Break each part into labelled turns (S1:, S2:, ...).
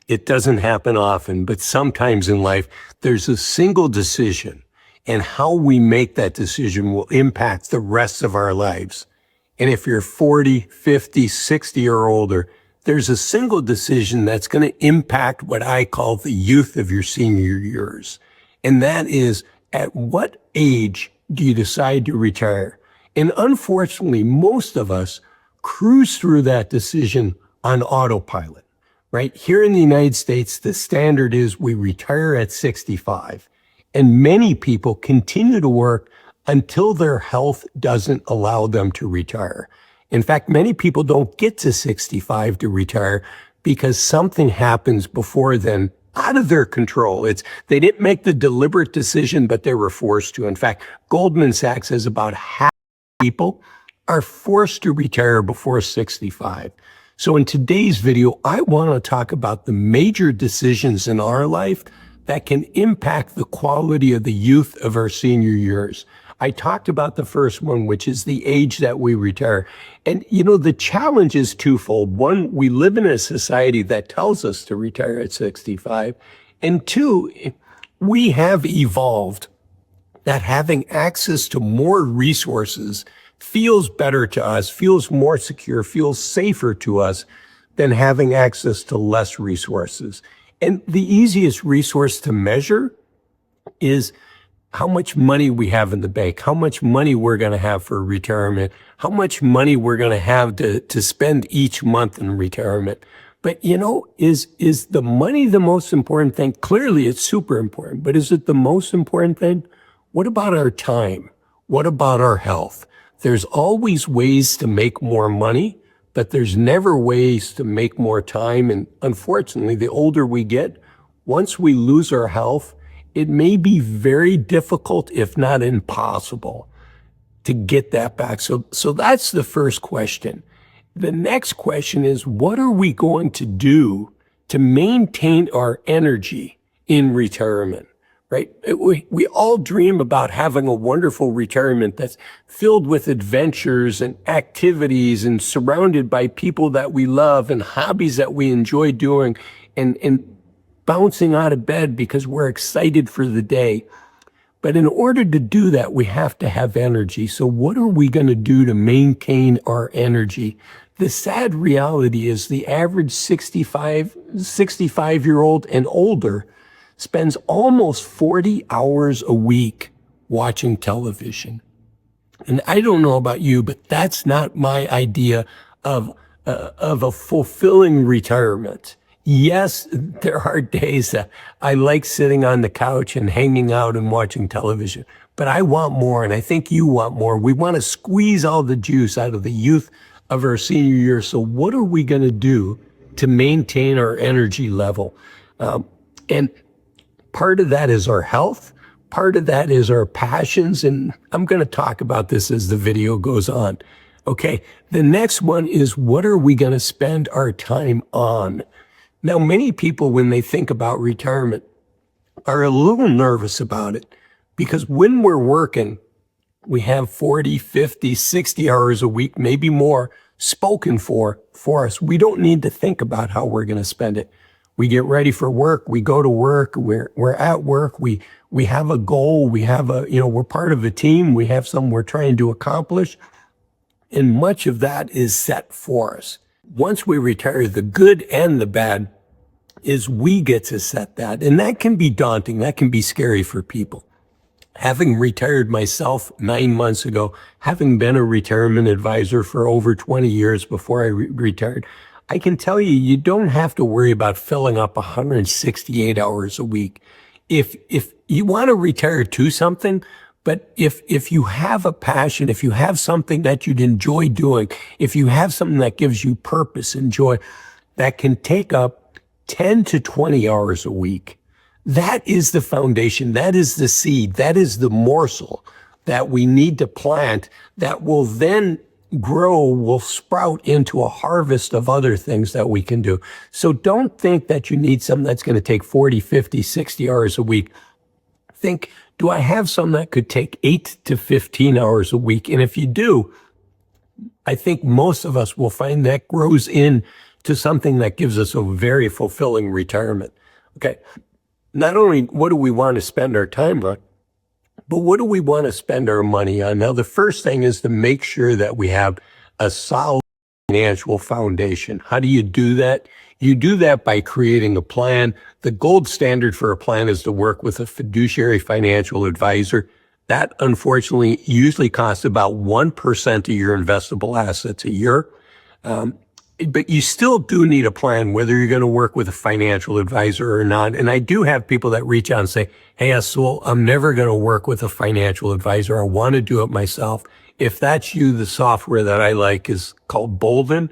S1: It doesn't happen often, but sometimes in life, there's a single decision, and how we make that decision will impact the rest of our lives. And if you're 40, 50, 60 or older, there's a single decision that's going to impact what I call the youth of your senior years. And that is, at what age do you decide to retire? And unfortunately, most of us cruise through that decision on autopilot, right? Here in the United States, the standard is we retire at 65. And many people continue to work until their health doesn't allow them to retire. In fact, many people don't get to 65 to retire because something happens before then out of their control. They didn't make the deliberate decision, but they were forced to. In fact, Goldman Sachs says about half of people are forced to retire before 65. So in today's video, I want to talk about the major decisions in our life that can impact the quality of the youth of our senior years. I talked about the first one, which is the age that we retire. And, the challenge is twofold. One, we live in a society that tells us to retire at 65. And two, we have evolved that having access to more resources feels better to us, feels more secure, feels safer to us than having access to less resources. And the easiest resource to measure is how much money we have in the bank, how much money we're going to have for retirement, how much money we're going to have to spend each month in retirement. But, is the money the most important thing? Clearly, it's super important. But is it the most important thing? What about our time? What about our health? There's always ways to make more money, but there's never ways to make more time. And unfortunately, the older we get, once we lose our health, it may be very difficult, if not impossible, to get that back. So that's the first question. The next question is, what are we going to do to maintain our energy in retirement? Right? We all dream about having a wonderful retirement that's filled with adventures and activities and surrounded by people that we love and hobbies that we enjoy doing and bouncing out of bed because we're excited for the day. But in order to do that, we have to have energy. So what are we going to do to maintain our energy? The sad reality is the average 65-year-old and older spends almost 40 hours a week watching television. And I don't know about you, but that's not my idea of a fulfilling retirement. Yes, there are days that I like sitting on the couch and hanging out and watching television, but I want more, and I think you want more. We want to squeeze all the juice out of the youth of our senior years. So what are we going to do to maintain our energy level? And part of that is our health. Part of that is our passions. And I'm going to talk about this as the video goes on. Okay. The next one is, what are we going to spend our time on? Now, many people, when they think about retirement, are a little nervous about it because when we're working, we have 40, 50, 60 hours a week, maybe more, spoken for us. We don't need to think about how we're going to spend it. We get ready for work. We go to work. We're at work. We have a goal. We have we're part of a team. We have something we're trying to accomplish. And much of that is set for us. Once we retire, the good and the bad is we get to set that. And that can be daunting. That can be scary for people. Having retired myself 9 months ago, having been a retirement advisor for over 20 years before I retired, I can tell you, you don't have to worry about filling up 168 hours a week. If you want to retire to something, but if you have a passion, if you have something that you'd enjoy doing, if you have something that gives you purpose and joy, that can take up 10 to 20 hours a week, that is the foundation. That is the seed. That is the morsel that we need to plant that will then grow, will sprout into a harvest of other things that we can do. So don't think that you need something that's going to take 40, 50, 60 hours a week. Think, do I have something that could take 8 to 15 hours a week? And if you do, I think most of us will find that grows in to something that gives us a very fulfilling retirement. Okay. Not only what do we want to spend our time on, but what do we want to spend our money on? Now, the first thing is to make sure that we have a solid financial foundation. How do you do that? You do that by creating a plan. The gold standard for a plan is to work with a fiduciary financial advisor. That, unfortunately, usually costs about 1% of your investable assets a year. But you still do need a plan, whether you're going to work with a financial advisor or not. And I do have people that reach out and say, hey, Azul, I'm never going to work with a financial advisor. I want to do it myself. If that's you, the software that I like is called Bolden.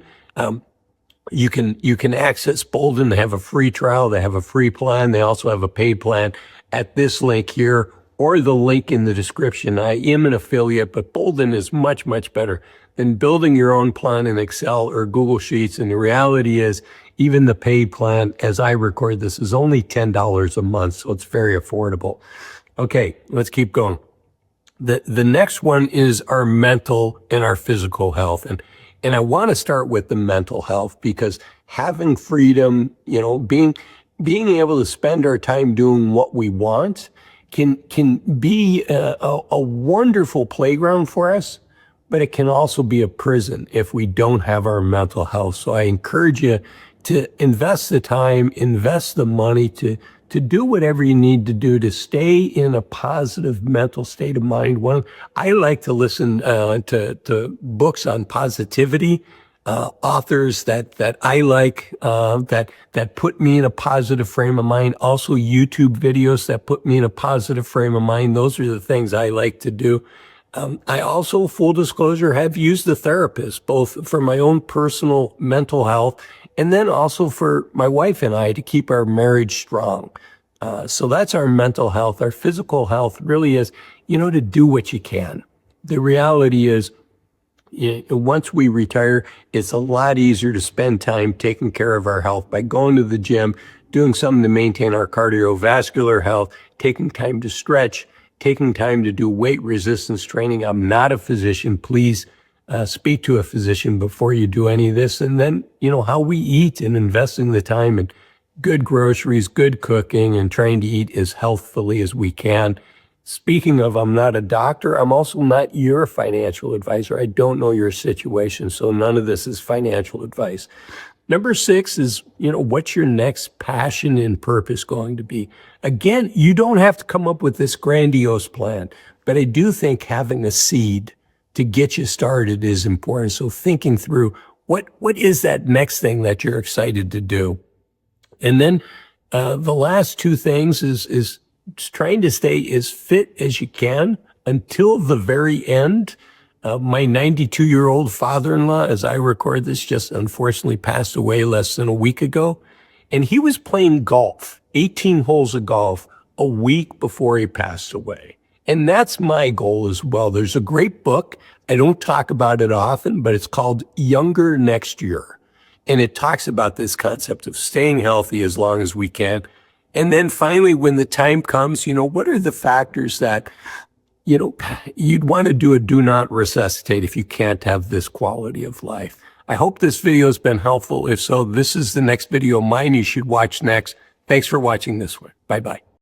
S1: You can access Bolden. They have a free trial. They have a free plan. They also have a paid plan at this link here or the link in the description. I am an affiliate, but Bolden is much, much better than building your own plan in Excel or Google Sheets. And the reality is, even the paid plan, as I record this, is only $10 a month, so it's very affordable. Okay, let's keep going. The next one is our mental and our physical health. And I want to start with the mental health because having freedom, being able to spend our time doing what we want can be a wonderful playground for us, but it can also be a prison if we don't have our mental health. So I encourage you to invest the time, invest the money to do whatever you need to do to stay in a positive mental state of mind. I like to listen to books on positivity, authors that I like, that put me in a positive frame of mind. Also YouTube videos that put me in a positive frame of mind. Those are the things I like to do. I also, full disclosure, have used a therapist, both for my own personal mental health and then also for my wife and I to keep our marriage strong. So that's our mental health. Our physical health really is, to do what you can. The reality is, once we retire, it's a lot easier to spend time taking care of our health by going to the gym, doing something to maintain our cardiovascular health, taking time to stretch, taking time to do weight resistance training. I'm not a physician. Please speak to a physician before you do any of this. And then, how we eat and investing the time in good groceries, good cooking, and trying to eat as healthfully as we can. Speaking of, I'm not a doctor. I'm also not your financial advisor. I don't know your situation. So none of this is financial advice. Number 6 is, what's your next passion and purpose going to be? Again, you don't have to come up with this grandiose plan, but I do think having a seed to get you started is important. So thinking through what is that next thing that you're excited to do? And then the last 2 things is trying to stay as fit as you can until the very end. My 92-year-old father-in-law, as I record this, just unfortunately passed away less than a week ago. And he was playing golf, 18 holes of golf, a week before he passed away. And that's my goal as well. There's a great book. I don't talk about it often, but it's called Younger Next Year. And it talks about this concept of staying healthy as long as we can. And then finally, when the time comes, what are the factors that you'd want to do not resuscitate if you can't have this quality of life. I hope this video has been helpful. If so, this is the next video of mine you should watch next. Thanks for watching this one. Bye-bye.